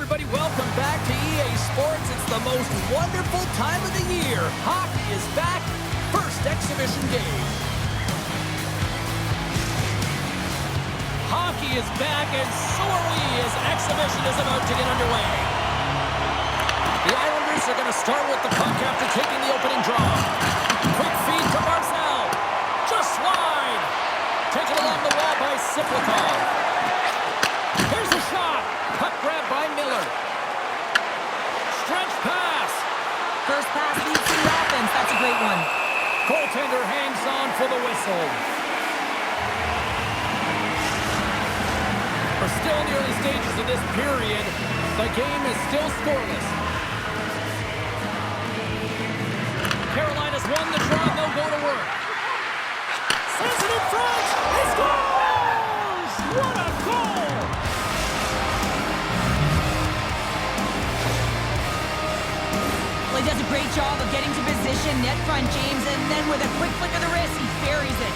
everybody, welcome back to EA Sports. It's the most wonderful time of the year. Hockey is back, first exhibition game. Hockey is back, and so are we as exhibition is about to get underway. The Islanders are going to start with the puck after taking the opening draw. Quick feed to Barzal. Just wide. Taken along the wall by Siplikov. Here's a shot. Puck grab by Miller. Stretch pass. First pass leads to the offense. That's a great one. Goaltender hangs on for the whistle. We're still in the early stages of this period. The game is still scoreless. Carolina's won the draw. They'll go to work. Sends it in front. He scores! What a goal! Well, he does a great job of getting to position, net front James, and then with a quick flick of the wrist, he buries it.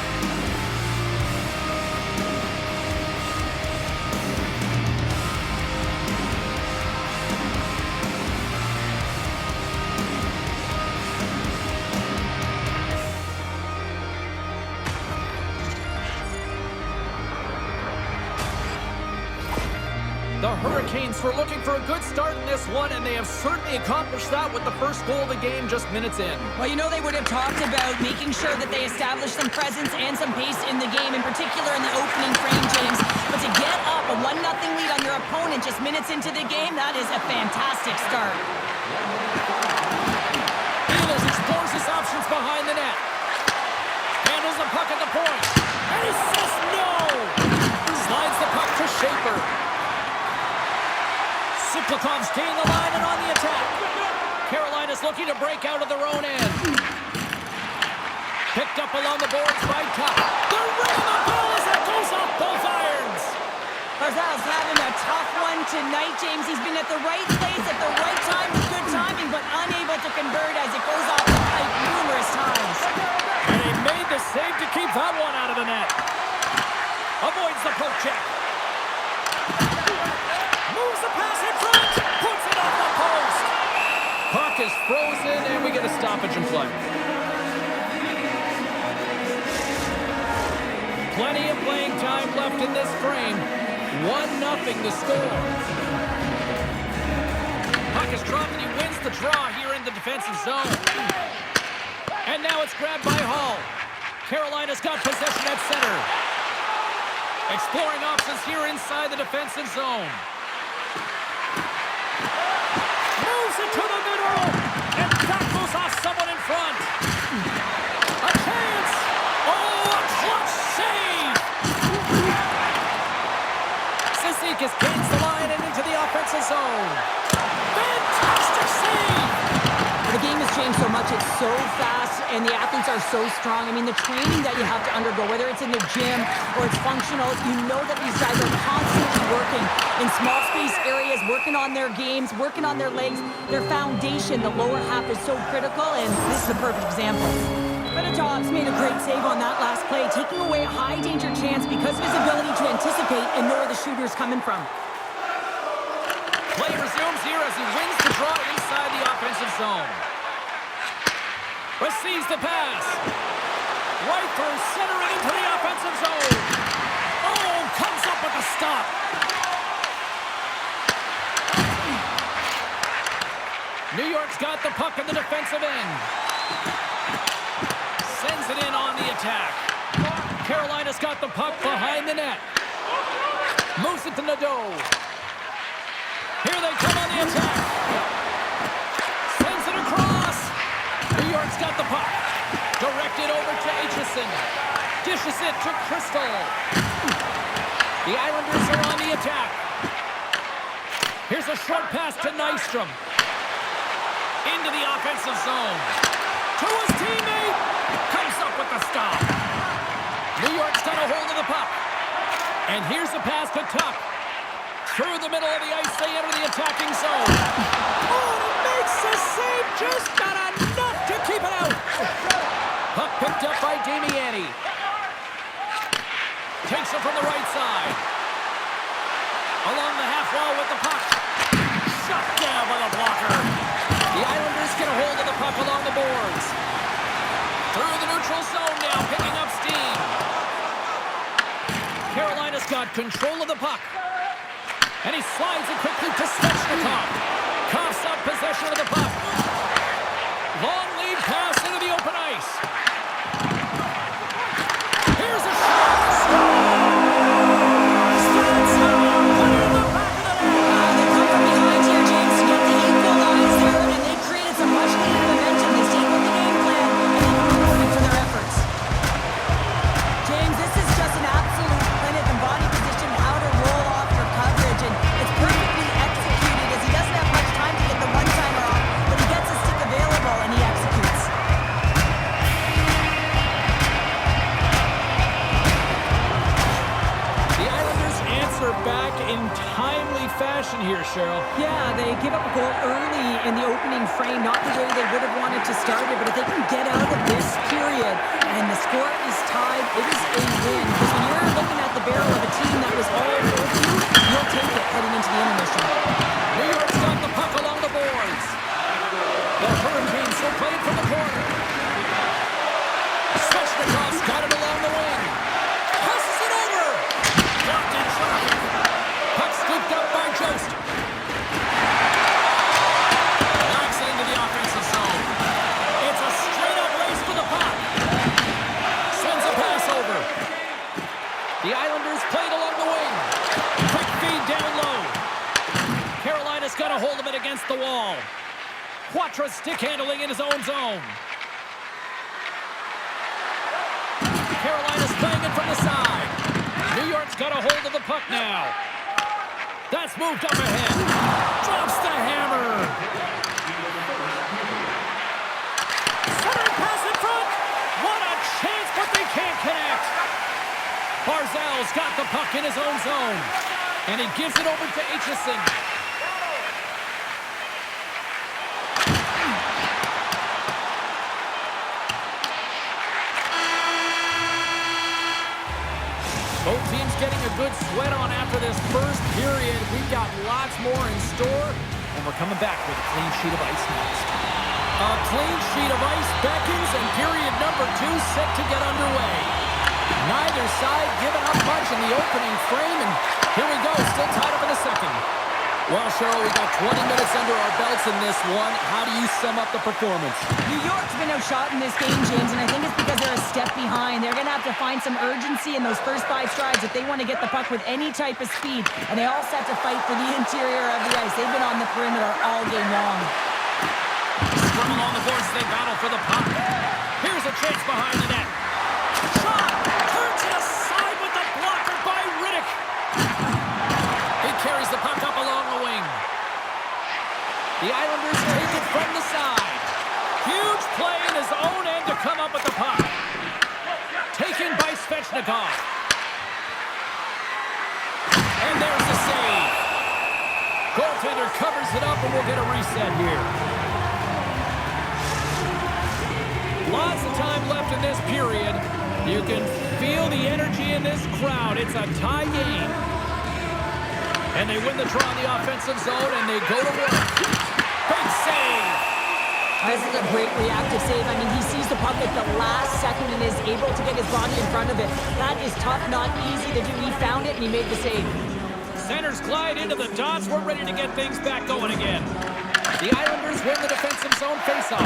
The Hurricanes were looking for a good start in this one, and they have certainly accomplished that with the first goal of the game just minutes in. Well, you know they would have talked about making sure that they established some presence and some pace in the game, in particular in the opening frame, James. But to get up a 1-0 lead on your opponent just minutes into the game, that is a fantastic start. Ehlers explores his options behind the net. Handles the puck at the point. And he says no! Slides the puck to Schaefer. Siplikov's gained the line and on the attack. Carolina's looking to break out of their own end. Picked up along the boards by Tuck. They're running the ball as it goes off both irons. Barzal's having a tough one tonight, James. He's been at the right place at the right time with good timing, but unable to convert as it goes off the pipe numerous times. And he made the save to keep that one out of the net. Avoids the poke check. Moves the pass in front. Puts it off the post. Puck is frozen, and we get a stoppage in play. Plenty of playing time left in this frame. 1-0 the score. Puck is dropped, and he wins the draw here in the defensive zone. And now it's grabbed by Hall. Carolina's got possession at center. Exploring options here inside the defensive zone. Moves it to the middle. And that goes off someone in front. A chance. Oh, a clutch save. Cizikas gains the line and into the offensive zone. Fantastic save. The game has changed so much. It's so fast, and the athletes are so strong. I mean, the training that you have to undergo, whether it's in the gym or it's functional, you know that these guys are constantly working in small space areas, working on their games, working on their legs. Their foundation, the lower half, is so critical, and this is a perfect example. Fedottov's made a great save on that last play, taking away a high-danger chance because of his ability to anticipate and know where the shooter's coming from. Play resumes here as he wins the draw inside the offensive zone. Receives the pass. Right through center and into the offensive zone. Oh, comes up with a stop. New York's got the puck in the defensive end. Sends it in on the attack. Carolina's got the puck behind the net. Moves it to Nadeau. Here they come on the attack. Sends it across. New York's got the puck. Directed over to Aitchison. Dishes it to Crystal. The Islanders are on the attack. Here's a short pass to Nystrom. Into the offensive zone. To his teammate. Comes up with the stop. New York's got a hold of the puck. And here's the pass to Tuck. Through the middle of the ice, they enter the attacking zone. Oh, makes the save, just got enough to keep it out. Puck picked up by Damiani. Takes it from the right side. Along the half wall with the puck. the zone now, picking up steam. Carolina's got control of the puck. And he slides it quickly to Svechnikov. Coughs up possession of the puck. Long lead pass into the open ice. Here's a shot. Stats put it in the back of the net. They come from behind here, James, to get the equalizer, and they created some much-needed momentum. They stayed with the game plan, and they were rewarded for their efforts. James, this is just an absolute clinic and body position, how to roll off your coverage, and it's perfectly executed as he doesn't have much time to get the one-timer off, but he gets a stick available, and he executes. The Islanders answer back in timely fashion here, Cheryl. Yeah, they give up a goal early in the opening frame, not the way they would have wanted to start it, but if they can get out of this period and the score is tied, it is a win. Because when you're looking at the barrel of a team that was all over you, you'll take it heading into the intermission. New York's got the puck along the boards. The Hurricanes will play it from the corner. Svechnikov's got it along the wing. Passes it over. Blocked in traffic. Puck scooped up by Jost. Knocks into the offensive zone. It's a straight-up race for the puck. Sends a pass over. The Islanders played along the wing. Quick feed down low. Carolina's got a hold of it against the wall. Quattro stick handling in his own zone. Carolina's playing it from the side. New York's got a hold of the puck now. That's moved up ahead. Drops the hammer. Centering pass in front. What a chance, but they can't connect. Barzal's got the puck in his own zone. And he gives it over to Aitchison. Both teams getting a good sweat on after this first period. We've got lots more in store, and we're coming back with a clean sheet of ice next. A clean sheet of ice beckons, and period number 2 set to get underway. Neither side giving up much in the opening frame, and here we go, still tied up in the second. Well, Cheryl, we got 20 minutes under our belts in this one. How do you sum up the performance? New York's been outshot in this game, James, and I think it's because they're a step behind. They're going to have to find some urgency in those first 5 strides if they want to get the puck with any type of speed, and they all set to fight for the interior of the ice. They've been on the perimeter all game long. Scrum along the boards, they battle for the puck. Here's a chance behind the net. Shot! Turns it aside with the blocker by Riddick. He carries the puck up along the wing. The Islanders take it from the side. Huge play in his own end to come up with the puck. Taken by Svechnikov. And there's the save. Goaltender covers it up, and we'll get a reset here. Lots of time left in this period. You can feel the energy in this crowd. It's a tie game. And they win the draw in the offensive zone, and they go to work. Big save. This is a great reactive save. I mean, he sees the puck at the last second and is able to get his body in front of it. That is tough, not easy to do. He found it, and he made the save. Centers glide into the dots. We're ready to get things back going again. The Islanders win the defensive zone faceoff.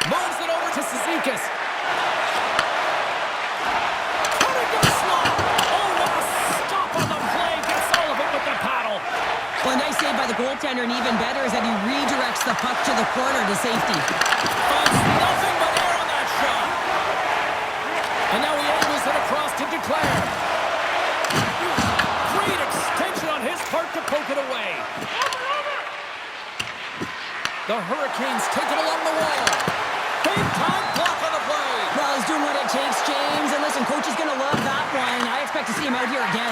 Moves it over to Cizikas. Well, a nice save by the goaltender, and even better is that he redirects the puck to the corner to safety. Finds nothing but air on that shot. And now he angles it across to Declare. Great extension on his part to poke it away. The Hurricanes take it along the wall. Big time block on the play. Well, he's doing what it takes, James. And listen, coach is going to love that one. I expect to see him out here again.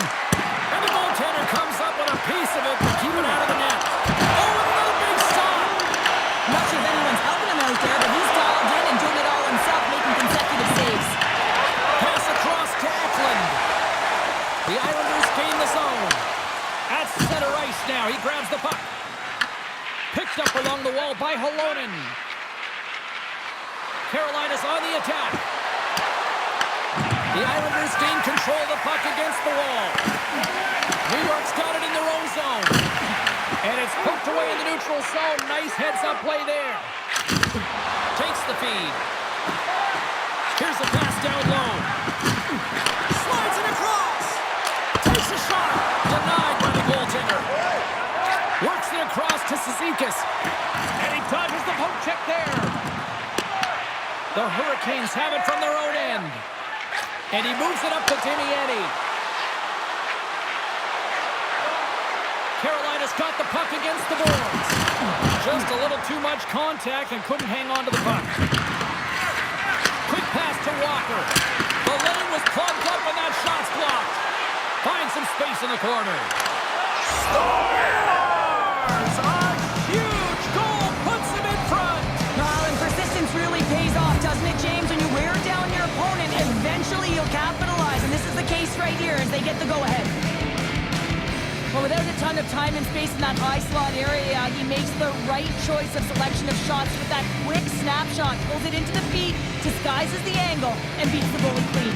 And the goaltender comes up with a piece of it to keep it out of the net. Oh, and another big stop. Not sure if anyone's helping him out there, but he's dialed in and doing it all himself, making consecutive saves. Pass across to Eklund. The Islanders gain the zone. At center ice now, he grabs the puck. Picked up along the wall by Halonen. Carolina's on the attack. The Islanders gain control of the puck against the wall. New York's got it in their own zone. And it's poked away in the neutral zone. Nice heads-up play there. Takes the feed. Here's the pass down low. Slides it across. Takes a shot. Denied by the goaltender. Works it across to Cizikas. And he dodges the poke check there. The Hurricanes have it from their own end. And he moves it up to Damiani. Carolina's got the puck against the boards. Just a little too much contact and couldn't hang on to the puck. Quick pass to Walker. The lane was plugged up and that shot's blocked. Finds some space in the corner. Scores! A huge goal puts him in front. Well, and persistence really pays off, doesn't it, James? When you wear down your opponent, eventually you'll capitalize. And this is the case right here as they get the go-ahead. Well, without a ton of time and space in that high slot area, he makes the right choice of selection of shots with that quick snapshot, pulls it into the feet, disguises the angle, and beats the goalie clean.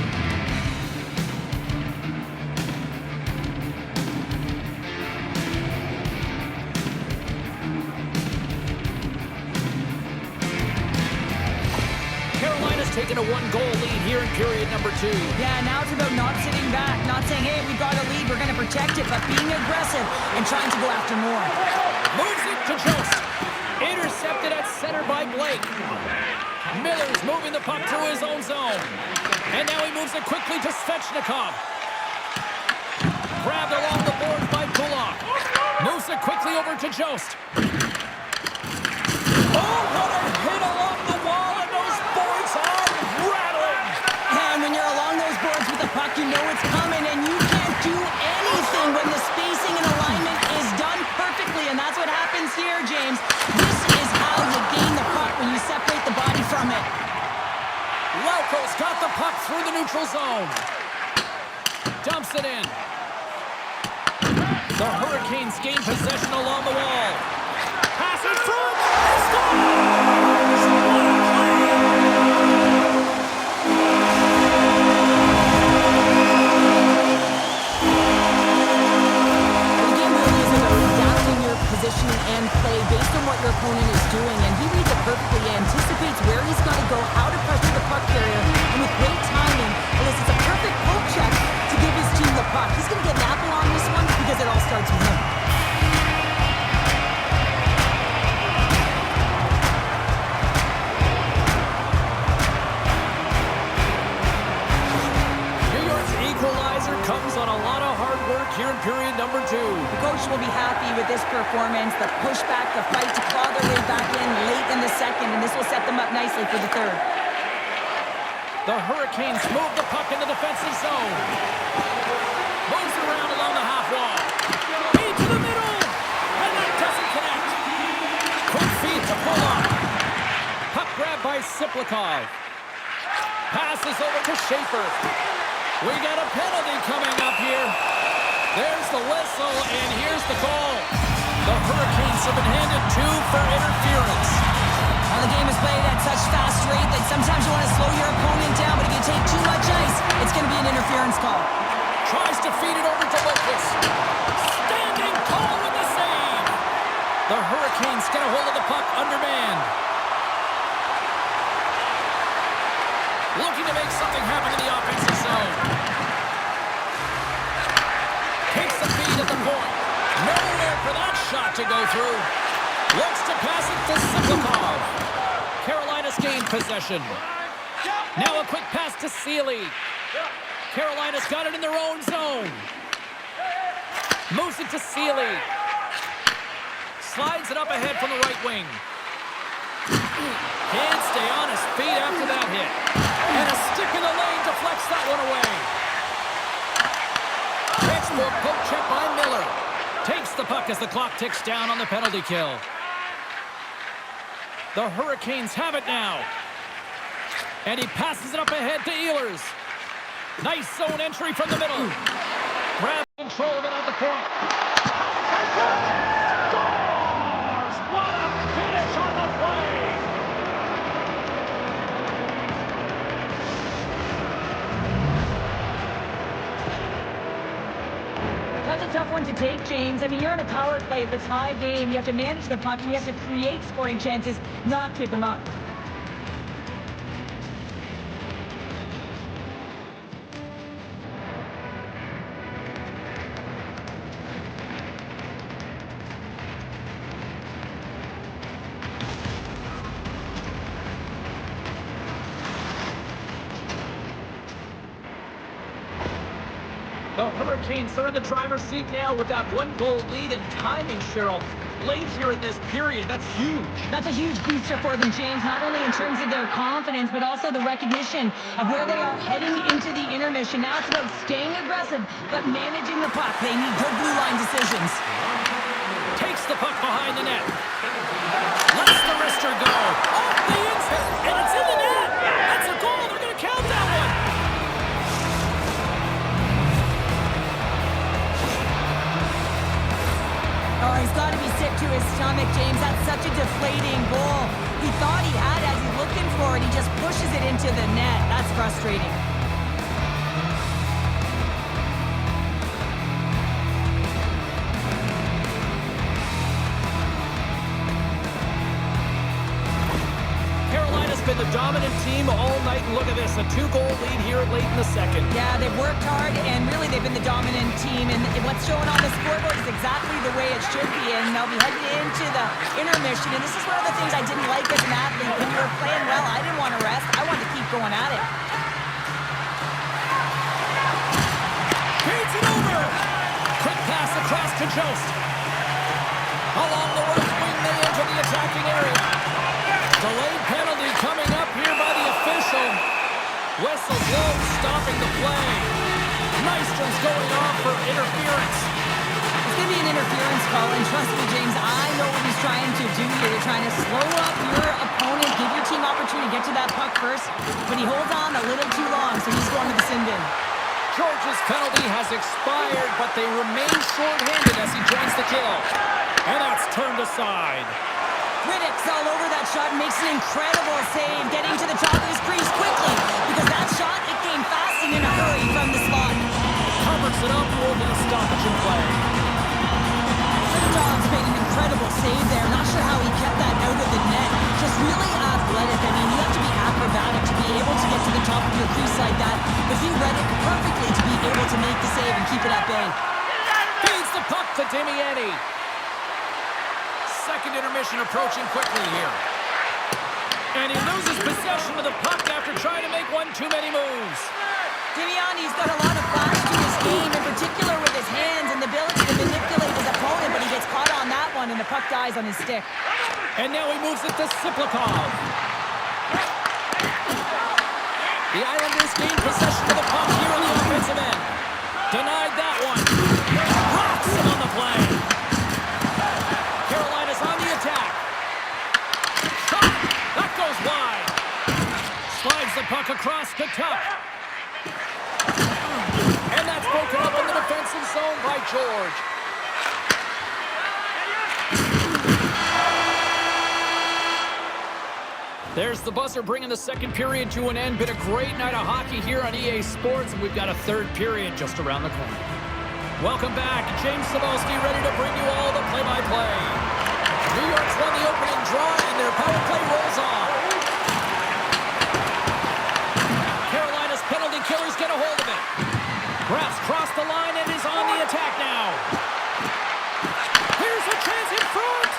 Carolina's taken a one-goal lead here in period number 2. Yeah, now it's about not sitting back, not saying, hey, we've got a lead, we're going to protect it, but being aggressive and trying to go after more. Moves it to Jost. Intercepted at center by Blake. Miller's moving the puck through his own zone. And now he moves it quickly to Svechnikov. Grabbed along the boards by Kulak. Moves it quickly over to Jost. Oh, what a hit along the wall, and those boards are rattling. And when you're along those boards with the puck, you know it's coming, and you can't do anything when the spacing and alignment is done perfectly, and that's what happens here, James. This is how you gain the puck when you separate the body from it. Lauko's got the puck through the neutral zone. Dumps it in. The Hurricanes gain possession along the wall. Pass in front. Scores! The game really is about adapting your positioning and play based on what your opponent is doing, and he reads it perfectly, anticipates where he's got to go, how to pressure the puck carrier, and with great timing, elicits a perfect poke check to give his team the puck. He's going to get an apple on this one because it all starts with him. Comes on a lot of hard work here in period number 2. The coach will be happy with this performance, the pushback, the fight to claw their way back in late in the second, and this will set them up nicely for the third. The Hurricanes move the puck in the defensive zone. Moves around along the half wall. Feed to the middle, and that doesn't connect. Quick feed to Polak. Puck grab by Siplikov. Passes over to Schaefer. We got a penalty coming up here. There's the whistle, and here's the call. The Hurricanes have been handed 2 for interference. Well, the game is played at such fast rate that sometimes you want to slow your opponent down, but if you take too much ice, it's going to be an interference call. Tries to feed it over to Lucas. Standing tall with the save. The Hurricanes get a hold of the puck undermanned. Looking to make something happen in the offensive zone. Takes the feed at the point. Nowhere for that shot to go through. Looks to pass it to Siplikov. Carolina's gained possession. Now a quick pass to Seeley. Carolina's got it in their own zone. Moves it to Seeley. Slides it up ahead from the right wing. Can't stay on his feet after that hit. And a stick in the lane deflects that one away. Textbook poke check by Miller. Takes the puck as the clock ticks down on the penalty kill. The Hurricanes have it now. And he passes it up ahead to Ehlers. Nice zone entry from the middle. Grab control of it at the point. Scores! What a finish on the play! one to take, James. I mean, you're in a power play. It's a tie game. You have to manage the puck. And you have to create scoring chances, not pick them up. The Hurricanes are in the driver's seat now with that one-goal lead and timing, Cheryl. Late here in this period, that's huge. That's a huge booster for them, James, not only in terms of their confidence, but also the recognition of where they are heading into the intermission. Now it's about staying aggressive, but managing the puck. They need good blue line decisions. Takes the puck behind the net. Lets the wrister go. Off the inside, and it's in the net. That's a goal. They're going to count that one. Oh, he's got to be sick to his stomach, James. That's such a deflating goal. He thought he had it as he's looking for it. He just pushes it into the net. That's frustrating. Carolina's been the dominant team all night, and look at this, a 2-goal lead here late in the second. Yeah, they've worked hard, and really they've been the dominant team, and what's showing on the scoreboard is exactly the way it should be, and they'll be heading into the intermission, and this is one of the things I didn't like as an athlete. When you were playing well, I didn't want to rest. I wanted to keep going at it. Feeds it over! Quick pass across to Jost. Along the right wing, they enter the attacking area. Delayed penalty coming up here by the official. Whistle blows, stopping the play. Nystrom going off for interference. It's going to be an interference call, and trust me, James, I know what he's trying to do here. They're trying to slow up your opponent, give your team opportunity to get to that puck first, but he holds on a little too long, so he's going to the sin bin. George's penalty has expired, but they remain short-handed as he joins the kill. And that's turned aside. Riddick's all over that shot and makes an incredible save, getting to the top of his crease quickly, because that shot, it came fast and in a hurry from the spot. Covers it up, more than a stoppage in play. Dobbs made an incredible save there. Not sure how he kept that out of the net. Just really athletic. I mean, you have to be acrobatic to be able to get to the top of your crease like that, but he read it perfectly to be able to make the save and keep it at bay. Feeds the puck to Damiani. Second intermission approaching quickly here. And he loses possession of the puck after trying to make one too many moves. Damiani's got a lot of flash to his game, in particular with his hands and the ability to manipulate his opponent, but he gets caught on that one and the puck dies on his stick. And now he moves it to Siplikov. The Islanders gain possession of the puck here on the offensive end. Denied that one. Rocks him on the play. Carolina's on the attack. Shot! That goes wide. Slides the puck across to Tuck. And that's broken up in the defensive zone by George. There's the buzzer bringing the second period to an end. Been a great night of hockey here on EA Sports, and we've got a third period just around the corner. Welcome back. James Cybulski ready to bring you all the play-by-play. New York's won the opening draw, and their power play rolls on. Carolina's penalty killers get a hold of it. Graf's crossed the line and is on the attack now. Here's a chance in front.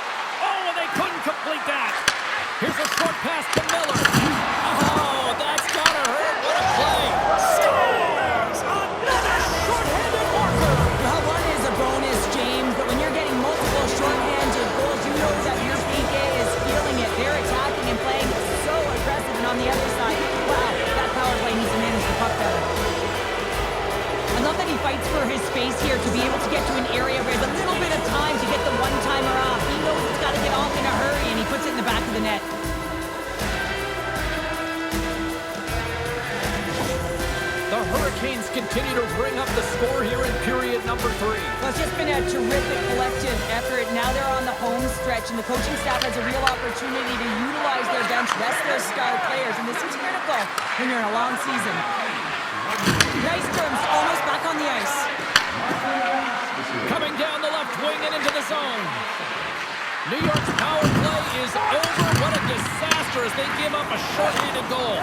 Oh, and they couldn't complete that. Here's a short pass to Miller. Oh, that's gotta hurt. What a play. Scores! Another short-handed marker. Well, one is a bonus, James, but when you're getting multiple short-handed goals, you know that your PK is feeling it. They're attacking and playing so aggressive, and on the other side, wow, that power play needs to manage the puck better. I love that he fights for his space here to be able to get to an area where there's a little bit of time to get the one-timer off. He knows he's got to get off in a hurry, and he puts it in the back of the net. The Hurricanes continue to bring up the score here in period number 3. Well, it's just been a terrific collective effort. Now they're on the home stretch, and the coaching staff has a real opportunity to utilize their bench, rest their star players, and this is critical when you're in a long season. Nice terms, almost back on the ice. Coming down the left wing and into the zone. New York's power play is over. What a disaster as they give up a short-handed goal.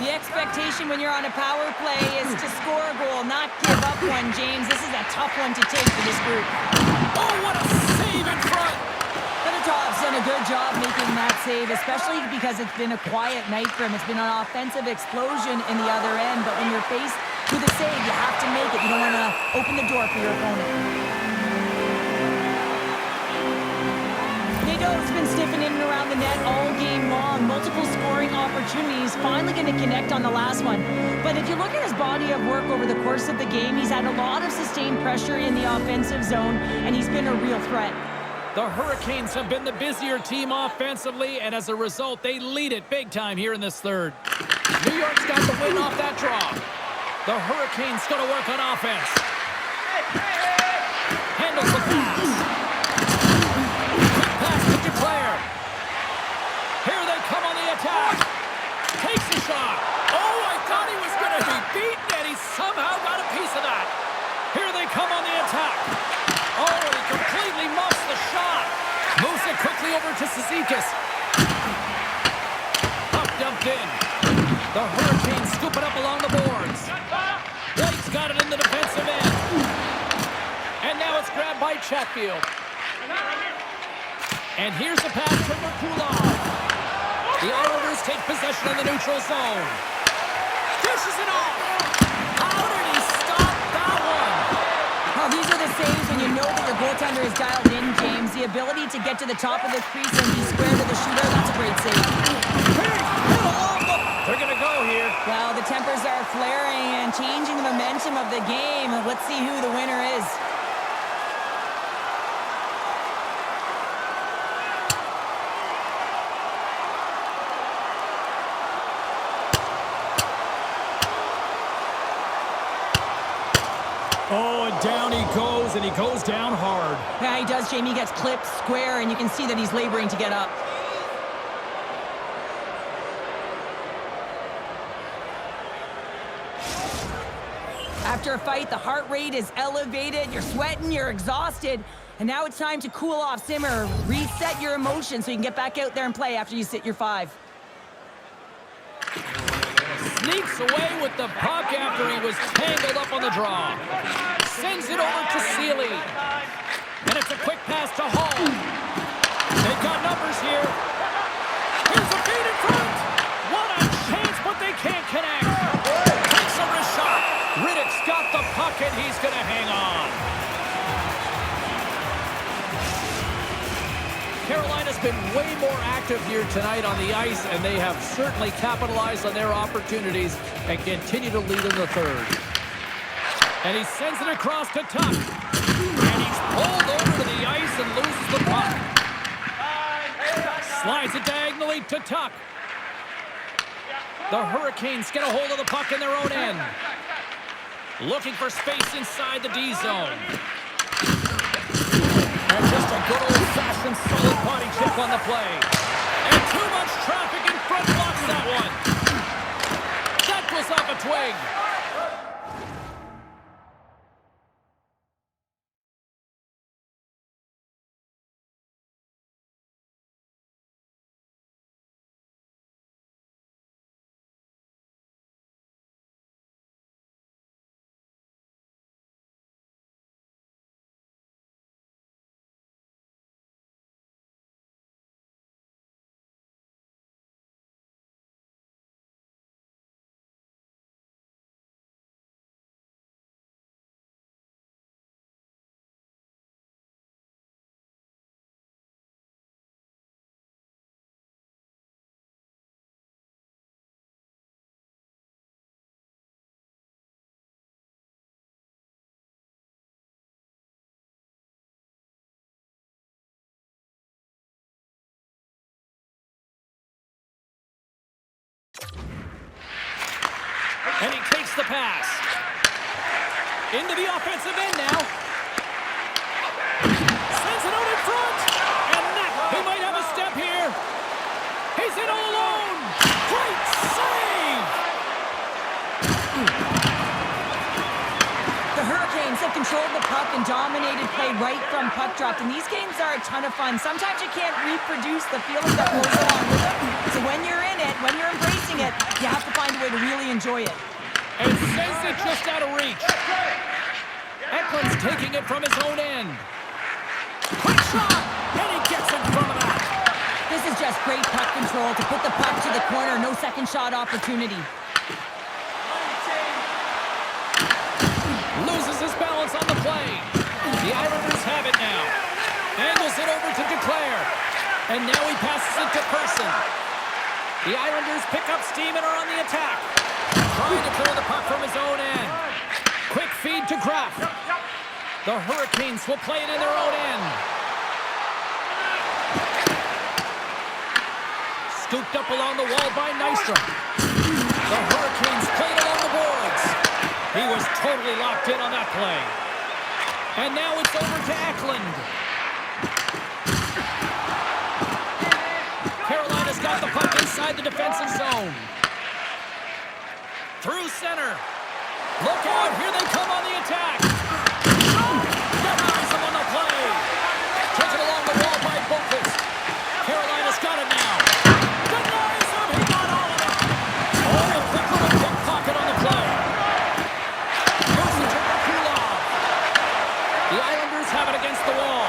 The expectation when you're on a power play is to score a goal, not give up one, James. This is a tough one to take for this group. Oh, what a save in front. Fedottov's done a good job making that save, especially because it's been a quiet night for him. It's been an offensive explosion in the other end, but when you're faced with a save, you have to make it. You don't want to open the door for your opponent. Nadeau's been sniffing in and around the net all game long. Multiple scoring opportunities. Finally going to connect on the last one. But if you look at his body of work over the course of the game, he's had a lot of sustained pressure in the offensive zone, and he's been a real threat. The Hurricanes have been the busier team offensively, and as a result, they lead it big time here in this third. New York's got the win off that draw. The Hurricanes going to work on offense. Handles the pass. Player. Here they come on the attack. Takes a shot. Oh, I thought he was going to be beaten, and he somehow got a piece of that. Here they come on the attack. Oh, and he completely muffs the shot. Moves it quickly over to Cizikas. Puck dumped in. The Hurricanes scoop it up along the boards. Blake's got it in the defensive end. And now it's grabbed by Chatfield. And here's the pass from Merkulov. The Islanders take possession in the neutral zone. Dishes it off. How did he stop that one? Oh, these are the saves when you know that your goaltender is dialed in, James. The ability to get to the top of the crease and be square to the shooter, that's a great save. They're going to go here. Well, the tempers are flaring and changing the momentum of the game. Let's see who the winner is. Oh, and down he goes, and he goes down hard. Yeah, he does, Jamie. He gets clipped square, and you can see that he's laboring to get up. After a fight, the heart rate is elevated, you're sweating, you're exhausted, and now it's time to cool off, simmer, reset your emotions so you can get back out there and play after you sit your 5. Sneaks away with the puck after he was tangled up on the draw. Sends it over to Seeley. And it's a quick pass to Hall. They've got numbers here. Here's a feed in front. What a chance, but they can't connect. Takes a wrist shot. Riddick's got the puck, and he's going to hang on. Carolina's been way more active here tonight on the ice, and they have certainly capitalized on their opportunities and continue to lead in the third. And he sends it across to Tuck. And he's pulled over to the ice and loses the puck. Slides it diagonally to Tuck. The Hurricanes get a hold of the puck in their own end. Looking for space inside the D zone. And just a good old-fashioned solid body check on the play. And too much traffic in front blocks that one. That goes off a twig. And he takes the pass. Into the offensive end now. Sends it out in front. And that, he might have a step here. He's in all alone. Great save. The Hurricanes have controlled the puck and dominated play right from puck drop. And these games are a ton of fun. Sometimes you can't reproduce the feeling that goes along with it. So when you're in it, when you're embracing it, you have to find a way to really enjoy it. And sends it just out of reach. Eklund's taking it from his own end. Quick shot! And he gets in front of that. This is just great puck control to put the puck to the corner. No second shot opportunity. Loses his balance on the play. The Islanders have it now. Angles it over to Duclair. And now he passes it to Person. The Islanders pick up steam and are on the attack. Trying to clear the puck from his own end. Quick feed to Graf. The Hurricanes will play it in their own end. Scooped up along the wall by Nystrom. The Hurricanes played along the boards. He was totally locked in on that play. And now it's over to Eklund. Carolina's got the puck inside the defensive zone. Through center. Look out, here they come on the attack. Denies him on the play. Taken along the wall by Boqvist. Carolina's got it now. Denies him, he got all of it. Oh, a quick little pickpocket on the play. Moves it to Kulov. The Islanders have it against the wall.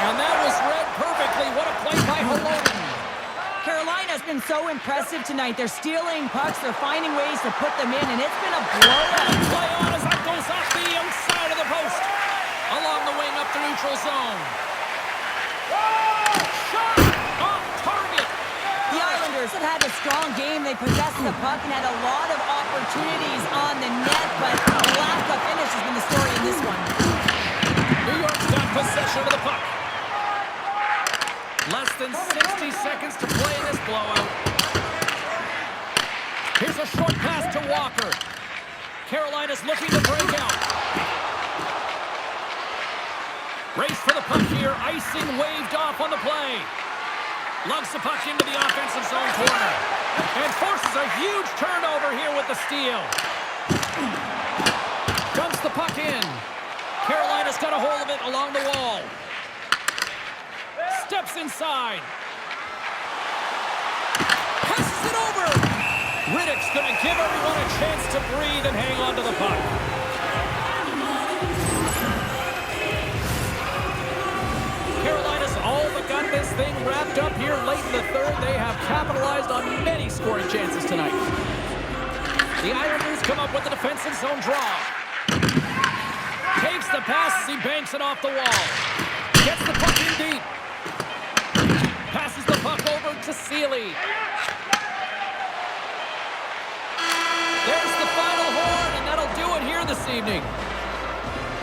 And that was read perfectly. What a play by Holoden. Carolina's been so impressive tonight. They're stealing pucks. They're finding ways to put them in, and it's been a blowout. Play on as that goes off the outside of the post. Along the wing up the neutral zone. Shot off target. The Islanders have had a strong game. They possessed the puck and had a lot of opportunities on the net, but the lack of finish has been the story in this one. New York's got possession of the puck. Less than 60 seconds to play in this blowout. Here's a short pass to Walker. Carolina's looking to break out. Race for the puck here. Icing waved off on the play. Lugs the puck into the offensive zone corner. And forces a huge turnover here with the steal. Dumps the puck in. Carolina's got a hold of it along the wall. Steps inside. Passes it over. Riddick's going to give everyone a chance to breathe and hang on to the puck. Carolina's all but got this thing wrapped up here late in the third. They have capitalized on many scoring chances tonight. The Islanders come up with the defensive zone draw. Takes the pass as he banks it off the wall. Gets the puck in deep. Passes the puck over to Seeley. There's the final horn, and that'll do it here this evening.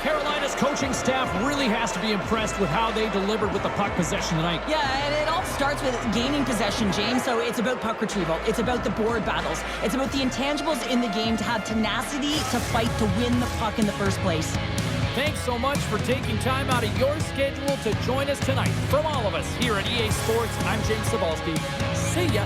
Carolina's coaching staff really has to be impressed with how they delivered with the puck possession tonight. Yeah, and it all starts with gaining possession, James. So it's about puck retrieval. It's about the board battles. It's about the intangibles in the game to have tenacity to fight to win the puck in the first place. Thanks so much for taking time out of your schedule to join us tonight. From all of us here at EA Sports, I'm James Cebulski. See ya.